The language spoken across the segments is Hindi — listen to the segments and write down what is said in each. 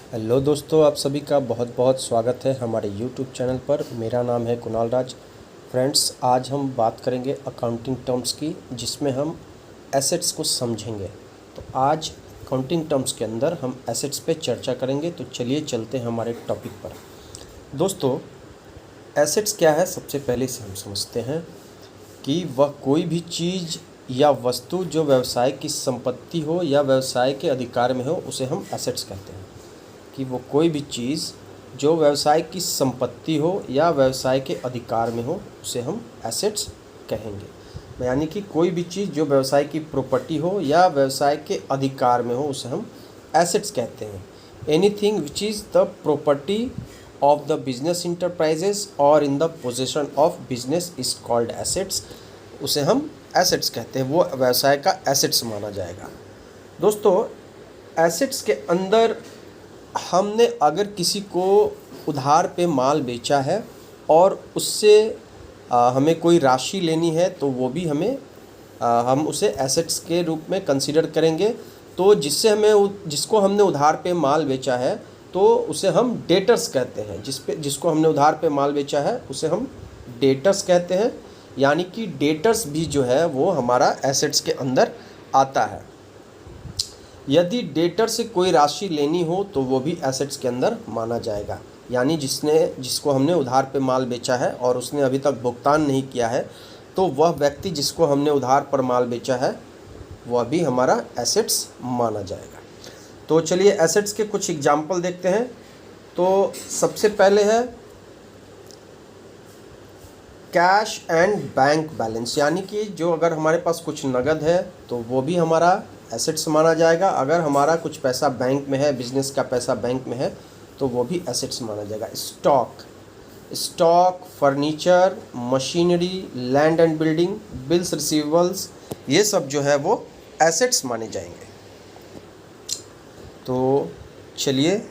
हेलो दोस्तों, आप सभी का बहुत बहुत स्वागत है हमारे यूट्यूब चैनल पर। मेरा नाम है कुणाल राज। फ्रेंड्स, आज हम बात करेंगे अकाउंटिंग टर्म्स की, जिसमें हम एसेट्स को समझेंगे। तो आज अकाउंटिंग टर्म्स के अंदर हम एसेट्स पे चर्चा करेंगे। तो चलिए चलते हैं हमारे टॉपिक पर। दोस्तों, एसेट्स क्या है, सबसे पहले से हम समझते हैं कि वह कोई भी चीज़ या वस्तु जो व्यवसाय की संपत्ति हो या व्यवसाय के अधिकार में हो, उसे हम एसेट्स कहते हैं। कि वो कोई भी चीज़ जो व्यवसाय की संपत्ति हो या व्यवसाय के अधिकार में हो, उसे हम एसेट्स कहेंगे। यानी कि कोई भी चीज़ जो व्यवसाय की प्रॉपर्टी हो या व्यवसाय के अधिकार में हो, उसे हम एसेट्स कहते हैं। Anything which is the property of the business enterprises और in the possession of business is called assets. उसे हम एसेट्स कहते हैं, वो व्यवसाय का एसेट्स माना जाएगा। दोस्तों, एसेट्स के अंदर हमने अगर किसी को उधार पे माल बेचा है और उससे हमें कोई राशि लेनी है, तो वो भी हम उसे एसेट्स के रूप में कंसीडर करेंगे। तो जिसको हमने उधार पे माल बेचा है, तो उसे हम डेटर्स कहते हैं। जिसको हमने उधार पे माल बेचा है, उसे हम डेटर्स कहते हैं। यानी कि डेटर्स भी जो है वो हमारा एसेट्स के अंदर आता है। यदि डेटर से कोई राशि लेनी हो, तो वो भी एसेट्स के अंदर माना जाएगा। यानी जिसको हमने उधार पे माल बेचा है और उसने अभी तक भुगतान नहीं किया है, तो वह व्यक्ति जिसको हमने उधार पर माल बेचा है, वह भी हमारा एसेट्स माना जाएगा। तो चलिए एसेट्स के कुछ एग्जाम्पल देखते हैं। तो सबसे पहले है कैश एंड बैंक बैलेंस। यानी कि जो अगर हमारे पास कुछ नगद है, तो वो भी हमारा एसेट्स माना जाएगा। अगर हमारा कुछ पैसा बैंक में है, बिजनेस का पैसा बैंक में है, तो वो भी एसेट्स माना जाएगा। Stock, furniture, machinery, land and building, bills receivables, ये सब जो है वो एसेट्स माने जाएंगे। तो चलिए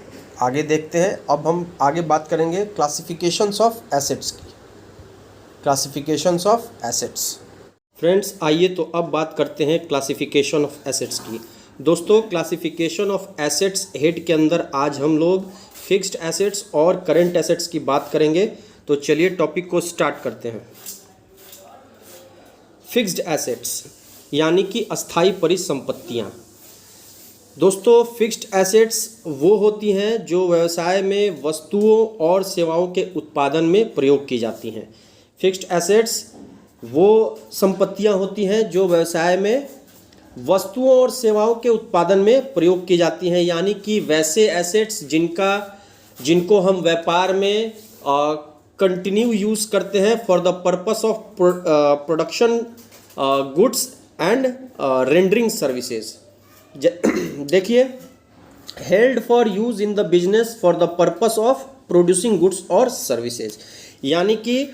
आगे देखते हैं। अब हम आगे बात करेंगे क्लासिफिकेशंस ऑफ एसेट्स की। Classifications of assets. फ्रेंड्स, आइए तो अब बात करते हैं क्लासिफिकेशन ऑफ एसेट्स की। दोस्तों, क्लासिफिकेशन ऑफ एसेट्स हेड के अंदर आज हम लोग फिक्स्ड एसेट्स और करंट एसेट्स की बात करेंगे। तो चलिए टॉपिक को स्टार्ट करते हैं। फिक्स्ड एसेट्स यानी कि अस्थाई परिसंपत्तियां। दोस्तों, फिक्स्ड एसेट्स वो होती हैं जो व्यवसाय में वस्तुओं और सेवाओं के उत्पादन में प्रयोग की जाती हैं। फिक्स्ड एसेट्स वो संपत्तियां होती हैं जो व्यवसाय में वस्तुओं और सेवाओं के उत्पादन में प्रयोग की जाती हैं। यानी कि वैसे एसेट्स जिनको हम व्यापार में कंटिन्यू यूज़ करते हैं for the purpose of production goods and rendering services. देखिए, held for use in the business for the purpose of producing goods और सर्विसेज। यानी कि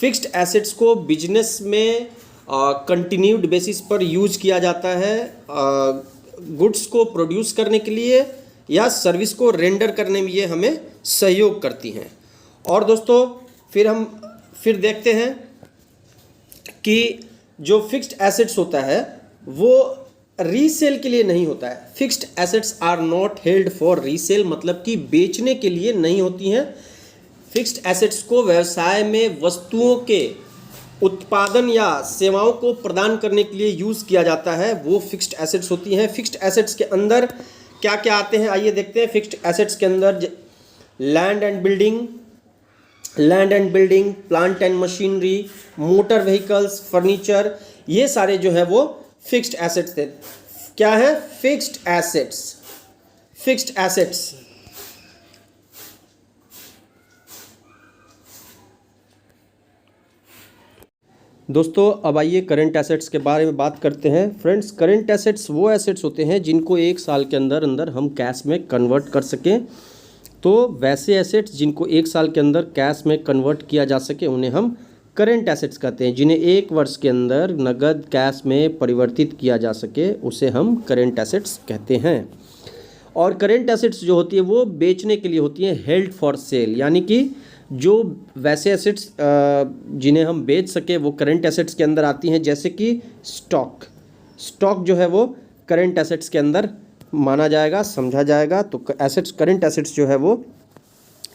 फिक्स्ड एसेट्स को बिजनेस में कंटिन्यूड बेसिस पर यूज किया जाता है गुड्स को प्रोड्यूस करने के लिए या सर्विस को रेंडर करने में ये हमें सहयोग करती हैं। और दोस्तों, फिर देखते हैं कि जो फिक्स्ड एसेट्स होता है वो रीसेल के लिए नहीं होता है। Fixed assets are not held for resale, मतलब कि बेचने के लिए नहीं होती हैं। फिक्स्ड एसेट्स को व्यवसाय में वस्तुओं के उत्पादन या सेवाओं को प्रदान करने के लिए यूज़ किया जाता है, वो फिक्स्ड एसेट्स होती हैं। फिक्स्ड एसेट्स के अंदर क्या क्या आते हैं, आइए देखते हैं। फिक्स्ड एसेट्स के अंदर land and building, plant and machinery, motor vehicles, furniture, ये सारे जो है वो फिक्स्ड एसेट्स थे। क्या है? Fixed assets. दोस्तों, अब आइए करंट एसेट्स के बारे में बात करते हैं। फ्रेंड्स, करंट एसेट्स वो एसेट्स होते हैं जिनको एक साल के अंदर हम कैश में कन्वर्ट कर सकें। तो वैसे एसेट्स जिनको एक साल के अंदर कैश में कन्वर्ट किया जा सके, उन्हें हम करंट एसेट्स कहते हैं। जिन्हें एक वर्ष के अंदर नगद कैश में परिवर्तित किया जा सके, उसे हम करंट एसेट्स कहते हैं। और करंट एसेट्स जो होती है वो बेचने के लिए होती हैं, हेल्ड फॉर सेल। यानी कि जो वैसे एसेट्स जिन्हें हम बेच सके वो करंट एसेट्स के अंदर आती हैं। जैसे कि स्टॉक जो है वो करंट एसेट्स के अंदर माना जाएगा, समझा जाएगा। तो एसेट्स, करंट एसेट्स जो है वो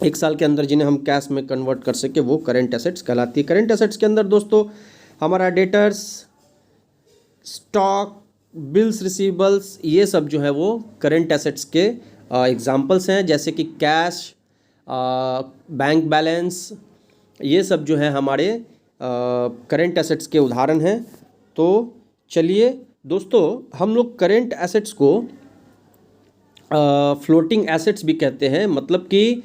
1 साल के अंदर जिन्हें हम कैश में कन्वर्ट कर सके वो करंट एसेट्स कहलाती है। करंट एसेट्स के अंदर दोस्तों हमारा डेटर्स, स्टॉक, बिल्स रिसीवेबल्स, ये सब जो है वो करंट एसेट्स के एग्जांपल्स हैं। जैसे कि कैश, बैंक बैलेंस, ये सब जो है हमारे करंट एसेट्स के उदाहरण हैं। तो चलिए दोस्तों, हम लोग करंट एसेट्स को फ्लोटिंग एसेट्स भी कहते हैं। मतलब कि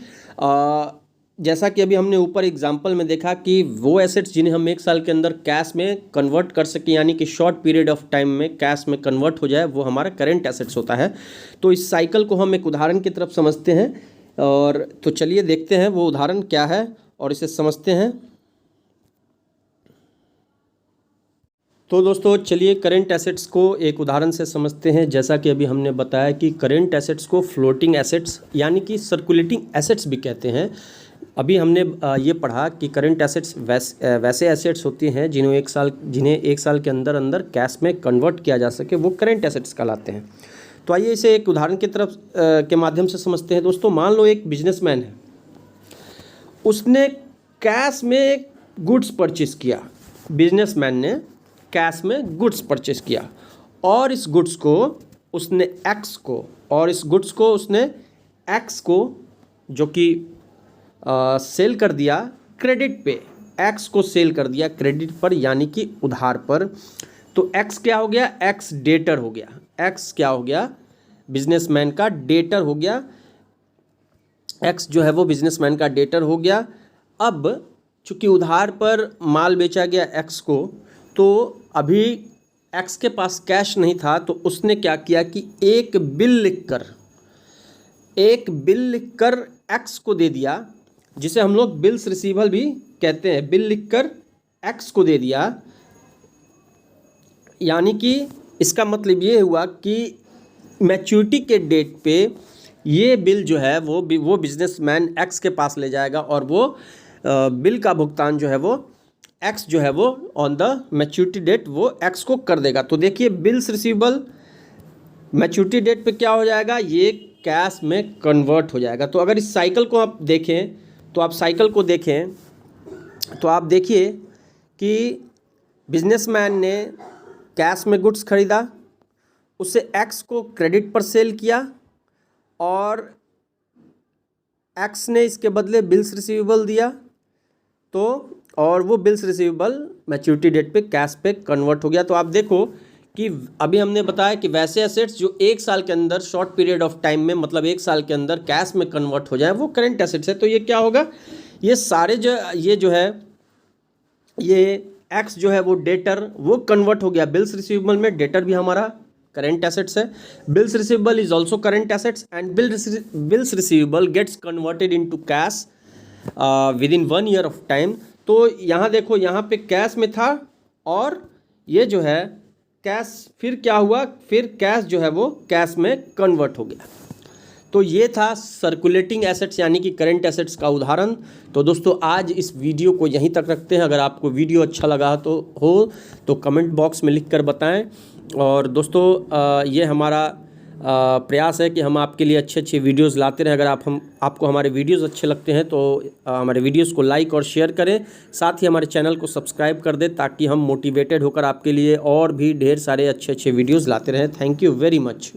जैसा कि अभी हमने ऊपर एग्जांपल में देखा कि वो एसेट्स जिन्हें हम 1 साल के अंदर कैश में कन्वर्ट कर सकें, यानी कि शॉर्ट पीरियड ऑफ टाइम में कैश में कन्वर्ट हो जाए, वो हमारा करंट एसेट्स होता है। तो इस साइकिल को हम एक उदाहरण की तरफ समझते हैं। और तो चलिए देखते हैं वो उदाहरण क्या है और इसे समझते हैं। तो दोस्तों चलिए करंट एसेट्स को एक उदाहरण से समझते हैं। जैसा कि अभी हमने बताया कि करंट एसेट्स को फ्लोटिंग एसेट्स यानी कि सर्कुलेटिंग एसेट्स भी कहते हैं। अभी हमने ये पढ़ा कि करंट एसेट्स वैसे एसेट्स होती हैं जिन्हें 1 साल के अंदर अंदर कैश में कन्वर्ट किया जा सके, वो करंट एसेट्स कहलाते हैं। तो आइए इसे एक उदाहरण की तरफ के माध्यम से समझते हैं। दोस्तों मान लो एक बिजनेसमैन है, उसने कैश में गुड्स परचेस किया। बिजनेसमैन ने कैश में गुड्स परचेस किया और इस गुड्स को उसने एक्स को जो कि सेल कर दिया क्रेडिट पे। एक्स को सेल कर दिया क्रेडिट पर, यानी कि उधार पर। तो एक्स क्या हो गया? एक्स डेटर हो गया। एक्स क्या हो गया? बिजनेसमैन का डेटर हो गया। एक्स जो है वो बिजनेसमैन का डेटर हो गया। अब चूंकि उधार पर माल बेचा गया एक्स को, तो अभी एक्स के पास कैश नहीं था, तो उसने क्या किया कि एक बिल लिखकर एक्स को दे दिया, जिसे हम लोग बिल्स रिसीवेबल भी कहते हैं। बिल लिखकर एक्स को दे दिया, यानी कि इसका मतलब ये हुआ कि मैच्योरिटी के डेट पे ये बिल जो है वो बिजनेसमैन एक्स के पास ले जाएगा और वो बिल का भुगतान जो है वो एक्स जो है वो ऑन द मैच्योरिटी डेट वो एक्स को कर देगा। तो देखिए बिल्स रिसीवेबल मैच्योरिटी डेट पे क्या हो जाएगा? ये कैश में कन्वर्ट हो जाएगा। तो अगर इस साइकिल को आप देखें तो आप देखिए कि बिजनेसमैन ने कैश में गुड्स खरीदा, उसे एक्स को क्रेडिट पर सेल किया और एक्स ने इसके बदले बिल्स रिसीवेबल दिया। तो और वो बिल्स रिसीवेबल मैच्योरिटी डेट पे कैश पे कन्वर्ट हो गया। तो आप देखो कि अभी हमने बताया कि वैसे एसेट्स जो 1 साल के अंदर शॉर्ट पीरियड ऑफ टाइम में, मतलब 1 साल के अंदर कैश में कन्वर्ट हो जाए, वो करंट एसेट्स है। तो ये क्या होगा? ये सारे ये एक्स जो है वो डेटर, वो कन्वर्ट हो गया बिल्स रिसीवेबल में। डेटर भी हमारा करंट एसेट्स है। Bills receivable is also current assets and bills receivable gets converted into cash within 1 year of time. तो यहाँ देखो, यहाँ पे कैश में था और ये जो है कैश, फिर क्या हुआ? फिर कैश जो है वो कैश में कन्वर्ट हो गया। तो ये था सर्कुलेटिंग एसेट्स यानी कि करंट एसेट्स का उदाहरण। तो दोस्तों आज इस वीडियो को यहीं तक रखते हैं। अगर आपको वीडियो अच्छा लगा तो कमेंट बॉक्स में लिखकर बताएं। और दोस्तों ये हमारा प्रयास है कि हम आपके लिए अच्छे अच्छे वीडियोस लाते रहें। अगर आपको हमारे वीडियोस अच्छे लगते हैं तो हमारे वीडियोस को लाइक और शेयर करें। साथ ही हमारे चैनल को सब्सक्राइब कर दें ताकि हम मोटिवेटेड होकर आपके लिए और भी ढेर सारे अच्छे अच्छे वीडियोस लाते रहें। Thank you very much.